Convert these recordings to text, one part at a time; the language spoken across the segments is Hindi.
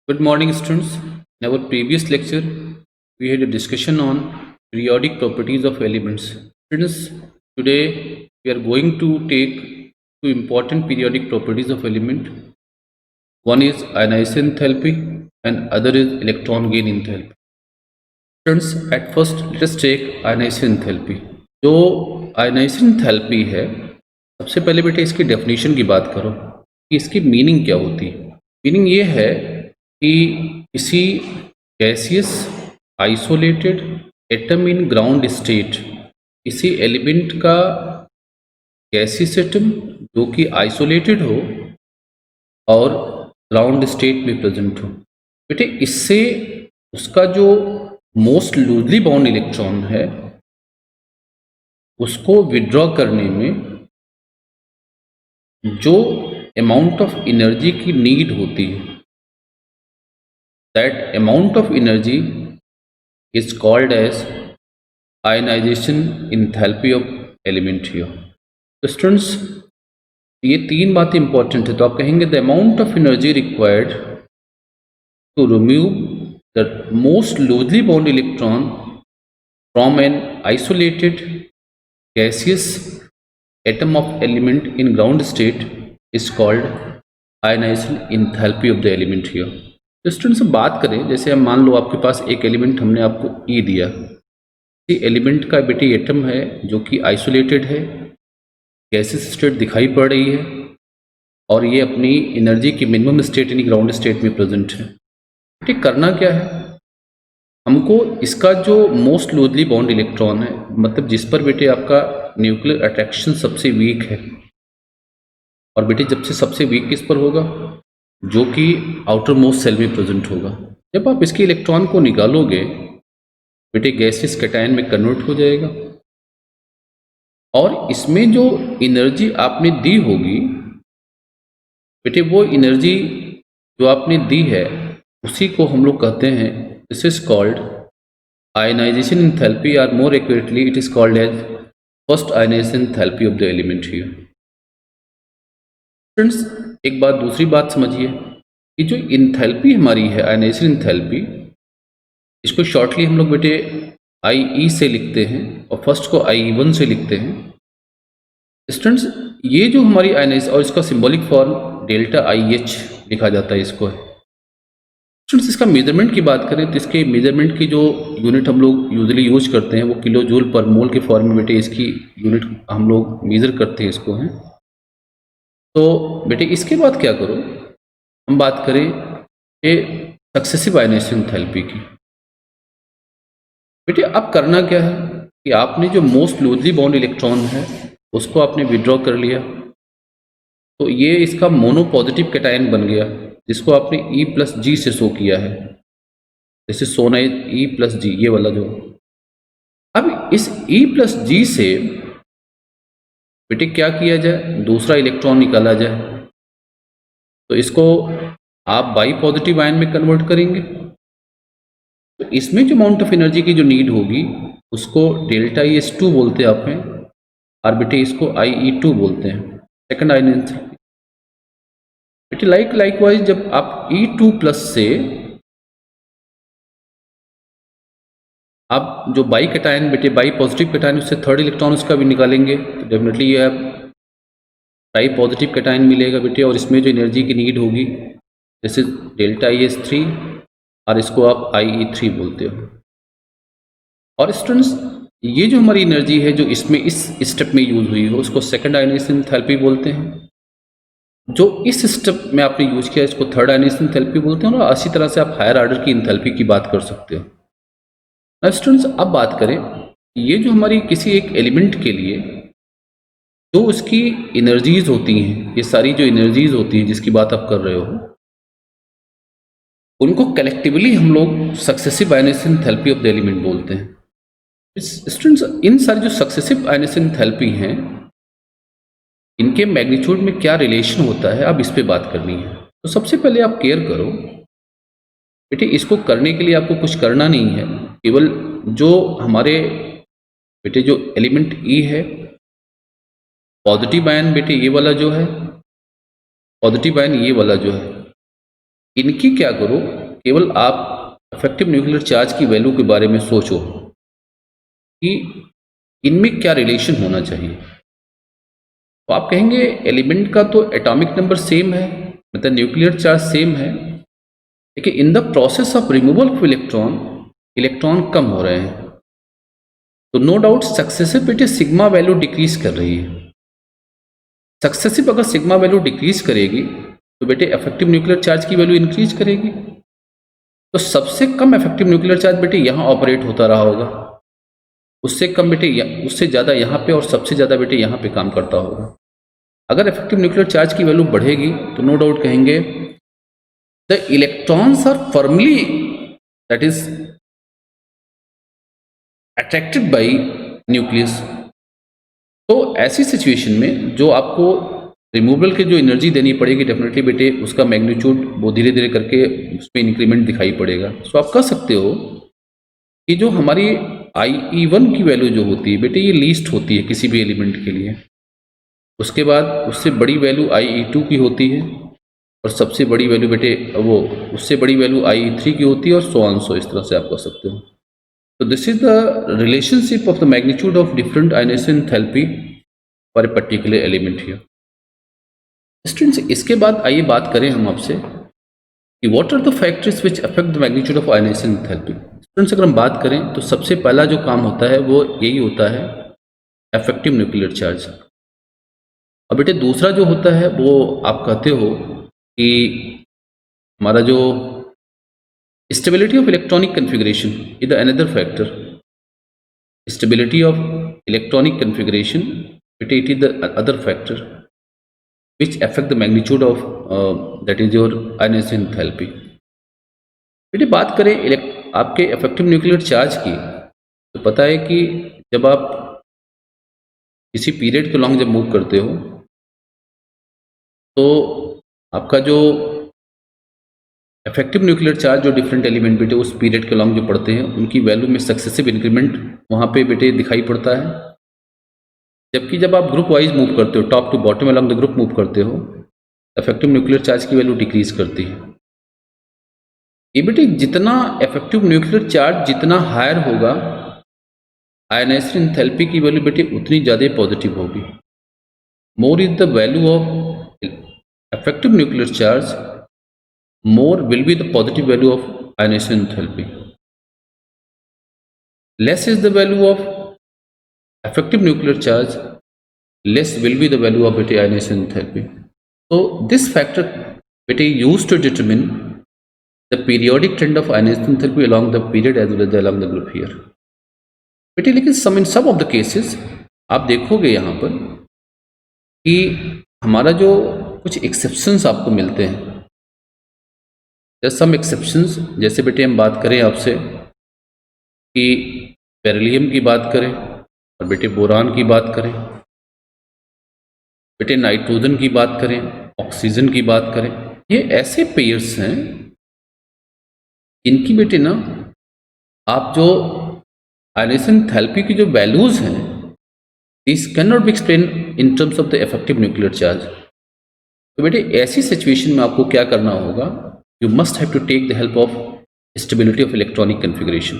Good morning, students. In our previous lecture, we had a discussion on periodic properties of elements. Students, today we are going to take two important periodic properties of element. One is ionization enthalpy and other is electron gain enthalpy. Students, at first let us take ionization enthalpy. जो आयनाइजेशन एंथैल्पी है, सबसे पहले बेटे इसकी डेफिनेशन की बात करो कि इसकी मीनिंग क्या होती है। मीनिंग ये है कि किसी gaseous isolated atom in ground state, किसी एलिमेंट का गैसियस एटम जो कि आइसोलेटेड हो और ग्राउंड स्टेट में प्रेजेंट हो। बेटे इससे उसका जो मोस्ट लूजली बाउंड इलेक्ट्रॉन है उसको विड्रॉ करने में जो अमाउंट ऑफ एनर्जी की नीड होती है, that amount of energy is called as ionization enthalpy of element here. तो स्टूडेंट्स, ये तीन बातें इंपॉर्टेंट है। तो आप कहेंगे the amount of energy required to remove the most loosely bound electron from an isolated gaseous atom of element in ground state is called ionization enthalpy of the element here। तो स्टूडेंट्स बात करें, जैसे हम मान लो आपके पास एक एलिमेंट हमने आपको E दिया, इसी एलिमेंट का बेटे एटम है जो कि आइसोलेटेड है, गैसेस स्टेट दिखाई पड़ रही है और ये अपनी एनर्जी की मिनिमम स्टेट यानी ग्राउंड स्टेट में प्रेजेंट है। बेटे करना क्या है, हमको इसका जो मोस्ट लूजली बाउंड इलेक्ट्रॉन है, मतलब जिस पर बेटे आपका न्यूक्लियर अट्रैक्शन सबसे वीक है, और बेटे जब से सबसे वीक किस पर होगा, जो कि आउटर मोस्ट सेल में प्रेजेंट होगा। जब आप इसके इलेक्ट्रॉन को निकालोगे बेटे गैसियस कैटायन में कन्वर्ट हो जाएगा और इसमें जो एनर्जी आपने दी होगी बेटे, वो एनर्जी जो आपने दी है उसी को हम लोग कहते हैं, this is called ionization enthalpy, or more accurately it is called as first ionization enthalpy of the element here। Friends, एक बात दूसरी बात समझिए कि जो इंथैल्पी हमारी है आयनाइजेशन इंथैल्पी, इसको शॉर्टली हम लोग बेटे IE से लिखते हैं और फर्स्ट को IE1 से लिखते हैं। स्टूडेंट्स, ये जो हमारी आयनाइज और इसका सिंबॉलिक फॉर्म डेल्टा IH लिखा जाता है इसको है। स्टूडेंट्स, इसका मेजरमेंट की बात करें तो इसके मेजरमेंट की जो यूनिट हम लोग यूजुअली यूज करते हैं वो किलो जूल पर मोल के फॉर्म में बेटे इसकी यूनिट हम लोग मेज़र करते हैं इसको हैं। तो बेटे इसके बाद क्या करो, हम बात करें कि सक्सेसिव आयनाइजेशन एंथैल्पी की। बेटे अब करना क्या है कि आपने जो मोस्ट लूजली बाउंड इलेक्ट्रॉन है उसको आपने विड्रॉ कर लिया, तो ये इसका मोनो पॉजिटिव कैटायन बन गया जिसको आपने E+G से शो किया है, जैसे सोना E+G ये वाला जो। अब इस E+G से बेटे क्या किया जाए, दूसरा इलेक्ट्रॉन निकाला जाए, तो इसको आप बाई पॉजिटिव आयन में कन्वर्ट करेंगे। तो इसमें जो अमाउंट ऑफ एनर्जी की जो नीड होगी उसको डेल्टा ES2 बोलते हैं आप हैं, और बेटे इसको IE2 बोलते हैं, सेकंड आयन एंथैल्पी। बेटे लाइकवाइज जब आप E2+ से आप जो बाई कैटायन बेटे बाई पॉजिटिव कैटायन उससे थर्ड इलेक्ट्रॉन उसका भी निकालेंगे तो डेफिनेटली ये बाई पॉजिटिव कैटायन मिलेगा बेटे, और इसमें जो एनर्जी की नीड होगी जैसे डेल्टा ES3 और इसको आप IE3 बोलते हो। और स्टूडेंट्स, ये जो हमारी एनर्जी है जो इसमें इस स्टेप में यूज हुई हो उसको सेकंड आयनाइजेशन एंथैल्पी बोलते हैं, जो इस स्टेप में आपने यूज किया इसको थर्ड आयनाइजेशन एंथैल्पी बोलते हैं, और इसी तरह से आप हायर ऑर्डर की एंथैल्पी की बात कर सकते हो। स्टूडेंट्स, अब बात करें ये जो हमारी किसी एक एलिमेंट के लिए जो उसकी एनर्जीज होती हैं, ये सारी जो एनर्जीज होती हैं जिसकी बात आप कर रहे हो, उनको कलेक्टिवली हम लोग successive ionization enthalpy of the element बोलते हैं। स्टूडेंट्स, इन सारी जो सक्सेसिव आयनाइजेशन एंथैल्पी हैं इनके मैग्नीट्यूड में क्या रिलेशन होता है, अब इस पे बात करनी है। तो सबसे पहले आप केयर करो बेटे, इसको करने के लिए आपको कुछ करना नहीं है, केवल जो हमारे बेटे जो एलिमेंट E है, पॉजिटिव आयन बेटे ये वाला जो है, पॉजिटिव आयन ये वाला जो है, इनकी क्या करो, केवल आप इफेक्टिव न्यूक्लियर चार्ज की वैल्यू के बारे में सोचो कि इनमें क्या रिलेशन होना चाहिए। तो आप कहेंगे एलिमेंट का तो एटॉमिक नंबर सेम है, मतलब न्यूक्लियर चार्ज सेम है, लेकिन in the process of removal of electron, electron कम हो रहे हैं। तो नो डाउट सक्सेसिव बेटे सिग्मा वैल्यू डिक्रीज कर रही है। सक्सेसिव अगर सिग्मा वैल्यू डिक्रीज करेगी तो बेटे इफेक्टिव न्यूक्लियर चार्ज की वैल्यू इंक्रीज करेगी। तो सबसे कम इफेक्टिव न्यूक्लियर चार्ज बेटे यहाँ ऑपरेट होता रहा होगा, उससे कम बेटे उससे ज़्यादा यहाँ पे, और सबसे ज़्यादा बेटे यहाँ पे काम करता होगा। अगर इफेक्टिव न्यूक्लियर चार्ज की वैल्यू बढ़ेगी तो नो डाउट कहेंगे the electrons are firmly, that is attracted by nucleus. तो ऐसी सिचुएशन में जो आपको रिमूवल के जो एनर्जी देनी पड़ेगी, डेफिनेटली बेटे उसका मैग्नीट्यूड वो धीरे धीरे करके उसमें इंक्रीमेंट दिखाई पड़ेगा। सो आप कह सकते हो कि जो हमारी IE1 की वैल्यू जो होती है बेटे, ये लीस्ट होती है किसी भी एलिमेंट के लिए। उसके बाद उससे बड़ी वैल्यू IE2 की होती है, और सबसे बड़ी वैल्यू बेटे वो उससे बड़ी वैल्यू IE3 की होती है, और सो ऑन सो, इस तरह से आप कह सकते हो। तो this is the relationship of the magnitude of different ionization enthalpy for a particular element here. Students, इसके बाद आइए बात करें हम आपसे कि what are the factors which affect the magnitude of ionization enthalpy. Students, अगर हम बात करें तो सबसे पहला जो काम होता है वो यही होता है, इफेक्टिव न्यूक्लियर चार्ज। और बेटे दूसरा जो होता है वो आप कहते हो कि हमारा जो stability of electronic configuration is another factor. Stability of electronic configuration बेटे it is the other factor which affect the magnitude of that is your ionization enthalpy। बेटे बात करें आपके इफेक्टिव न्यूक्लियर चार्ज की, तो पता है कि जब आप किसी पीरियड के लॉन्ग जब मूव करते हो तो आपका जो इफेक्टिव न्यूक्लियर चार्ज जो डिफरेंट एलिमेंट बेटे उस पीरियड के लॉन्ग जो पढ़ते हैं उनकी वैल्यू में सक्सेसिव इंक्रीमेंट वहाँ पे बेटे दिखाई पड़ता है। जबकि जब आप ग्रुप वाइज मूव करते हो, top to bottom along the group move करते हो, इफेक्टिव न्यूक्लियर चार्ज की वैल्यू डिक्रीज करती है। ये बेटे जितना इफेक्टिव न्यूक्लियर चार्ज जितना हायर होगा, आयनाइजेशन एंथैल्पी की वैल्यू बेटे उतनी ज़्यादा पॉजिटिव होगी। More is the value of effective nuclear charge, more will be the positive value of ionization enthalpy. Less is the value of effective nuclear charge, less will be the value of beta ionization enthalpy. So this factor beta used to determine the periodic trend of ionization enthalpy along the period as well as along the group here. बेटे लेकिन in some of the cases आप देखोगे यहाँ पर कि हमारा जो कुछ एक्सेप्शंस आपको मिलते हैं, जैसे सम एक्सेप्शंस, जैसे बेटे हम बात करें आपसे कि बेरिलियम की बात करें, और बेटे बोरान की बात करें, बेटे नाइट्रोजन की बात करें, ऑक्सीजन की बात करें, ये ऐसे पेयर्स हैं इनकी बेटे ना आप जो आयनाइजेशन एंथैल्पी की जो वैल्यूज हैं, this can not be explain in terms of the effective nuclear charge. तो बेटे ऐसी सिचुएशन में आपको क्या करना होगा, you must have to take the help of stability of electronic configuration.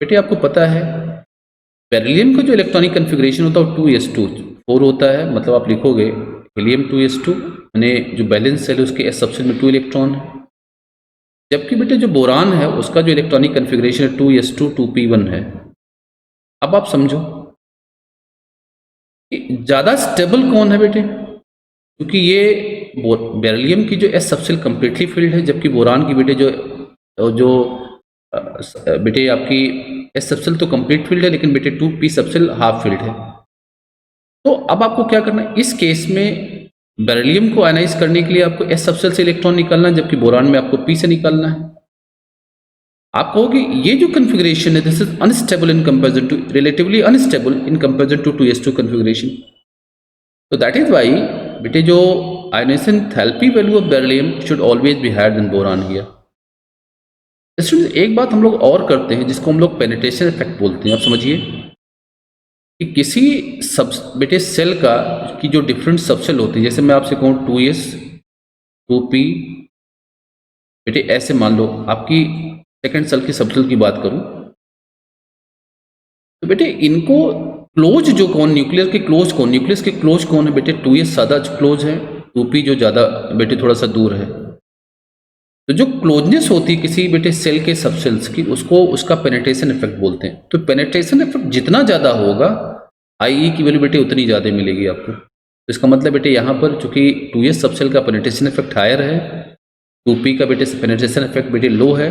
बेटे आपको पता है बेरिलियम का जो इलेक्ट्रॉनिक कन्फिग्रेशन होता है वो 2s2 होता है, मतलब आप लिखोगे हीलियम 2s2, यानी जो बैलेंस सेल है उसके s सबसेल में 2 इलेक्ट्रॉन है। जबकि बेटे जो बोरान है उसका जो इलेक्ट्रॉनिक कन्फिग्रेशन है 2s2 2p1 है। अब आप समझो कि ज़्यादा स्टेबल कौन है बेटे, क्योंकि ये बेरिलियम की जो s सबसेल कंप्लीटली फिल्ड है, जबकि बोरान की बेटे जो बेटे आपकी एस सबसेल तो कंप्लीट फील्ड है, लेकिन बेटे 2p सबसेल हाफ फील्ड है। तो अब आपको क्या करना है, इस केस में बेरिलियम को आयनाइज करने के लिए आपको एस सबसेल से इलेक्ट्रॉन निकालना है, जबकि बोरान में आपको p से निकालना है। आप कहोगे ये जो कन्फिग्रेशन है this is unstable in comparison to, relatively unstable in comparison to 2s2 configuration. तो दैट इज वाई बेटे जो ionization enthalpy value of beryllium should always be higher than boron here. Students, एक बात हम लोग और करते हैं जिसको हम लोग पेनिट्रेशन इफेक्ट बोलते हैं। आप समझिए कि किसी बेटे सेल का की जो डिफरेंट सबसेल होती है, जैसे मैं आपसे कहूँ 2s 2p बेटे ऐसे मान लो आपकी सेकंड सेल की सबसेल की बात करूं तो बेटे इनको क्लोज जो कौन न्यूक्लियर के क्लोज कौन न्यूक्लियस के क्लोज कौन है बेटे 2s ज़्यादा क्लोज है 2p जो ज़्यादा बेटे थोड़ा सा दूर है। तो जो क्लोजनेस होती है किसी बेटे सेल के सबसेल्स की उसको उसका पेनिट्रेशन इफेक्ट बोलते हैं। तो पेनिट्रेशन इफेक्ट जितना ज़्यादा होगा आई की वैल्यू बेटे उतनी ज़्यादा मिलेगी आपको। तो इसका मतलब बेटे यहाँ पर चूंकि 2s सबसेल का पेनिट्रेशन इफेक्ट हायर है 2p का बेटे पेनिट्रेशन इफेक्ट बेटे लो है,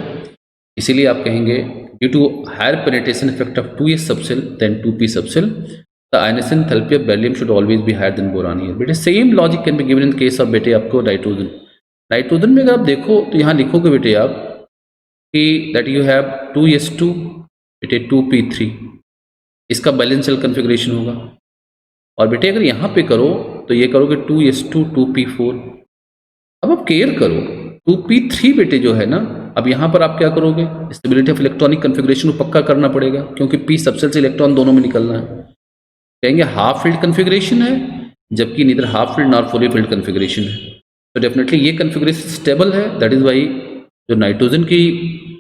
इसीलिए आप कहेंगे due to higher penetration effect of 2s subshell than 2p subshell the ionisation enthalpy of beryllium should always be higher than boron here. बेटे same logic can be given in case of बेटे आपको नाइट्रोजन। नाइट्रोजन में अगर आप देखो तो यहाँ लिखोगे बेटे आप कि दैट यू हैव 2s2 बेटे 2p3, इसका बैलेंस सेल कन्फिग्रेशन होगा। और बेटे अगर यहाँ पे करो तो ये करोगे 2s2 2p4। अब आप केयर करो 2p3 बेटे जो है ना, अब यहाँ पर आप क्या करोगे स्टेबिलिटी ऑफ इलेक्ट्रॉनिक कन्फिग्रेशन को पक्का करना पड़ेगा क्योंकि p सबसेल से इलेक्ट्रॉन दोनों में निकलना है। कहेंगे हाफ फिल्ड कन्फिग्रेशन है जबकि neither half filled nor fully filled configuration है। तो डेफिनेटली ये कन्फिग्रेशन स्टेबल है, दैट इज़ वाई जो नाइट्रोजन की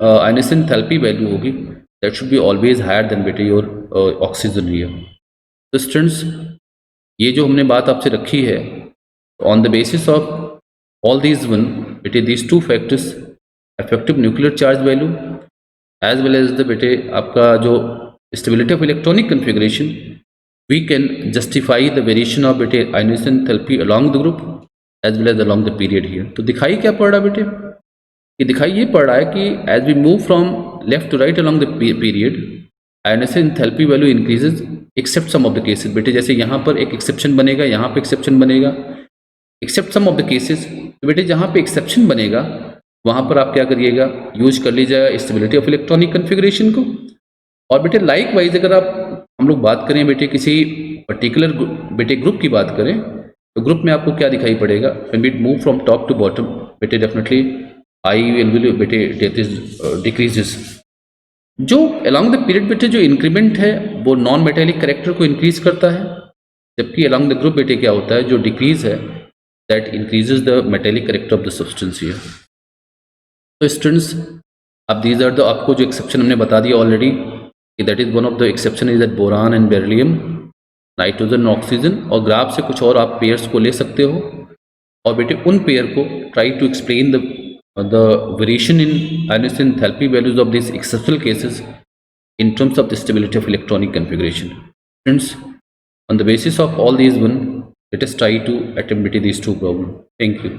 आयनेशन एंथैल्पी वैल्यू होगी that should be always higher than बेटे योर ऑक्सीजन हियर। तो स्टूडेंट्स ये जो हमने बात आपसे रखी है on the basis of all these one बेटे these two factors effective nuclear charge value as well as the बेटे आपका जो stability of electronic configuration we can justify the variation of बेटे ionisation enthalpy along the group as well as along the period here. तो दिखाई क्या पड़ रहा है बेटे, कि दिखाई ये पड़ रहा है कि as we move from left to right along the period ionization enthalpy value increases except some of the cases. बेटे जैसे यहाँ पर एक एक्सेप्शन बनेगा, यहाँ पे एक्सेप्शन बनेगा, except some of the cases. तो बेटे जहाँ पे एक्सेप्शन बनेगा वहाँ पर आप क्या करिएगा यूज कर लीजिएगा स्टेबिलिटी ऑफ इलेक्ट्रॉनिक कन्फिग्रेशन को। और बेटे लाइक वाइज अगर आप हम लोग बात करें बेटे किसी पर्टिकुलर बेटे ग्रुप की बात करें तो ग्रुप में आपको क्या दिखाई पड़ेगा when we move from top to bottom बेटे डेफिनेटली आई विल बेटे डेथ इज डिक्रीजेस। जो अलॉन्ग द पीरियड बेटे जो इंक्रीमेंट है वो नॉन मेटेलिक करेक्टर को इंक्रीज करता है, जबकि अलॉन्ग द ग्रुप बेटे क्या होता है जो डिक्रीज है that increases the metallic character of the substance here. तो स्टूडेंट्स अब दीज आर द आपको जो एक्सेप्शन हमने बता दिया ऑलरेडी कि that is one of the exception is that boron and beryllium nitrogen oxygen, और ग्राफ से कुछ और आप पेयर्स को ले सकते हो और बेटे उन पेयर को try to explain the variation in ionization enthalpy values of this exceptional cases in terms of the stability of electronic configuration. Friends, on the basis of all these one, let us try to attempt these two problems. Thank you.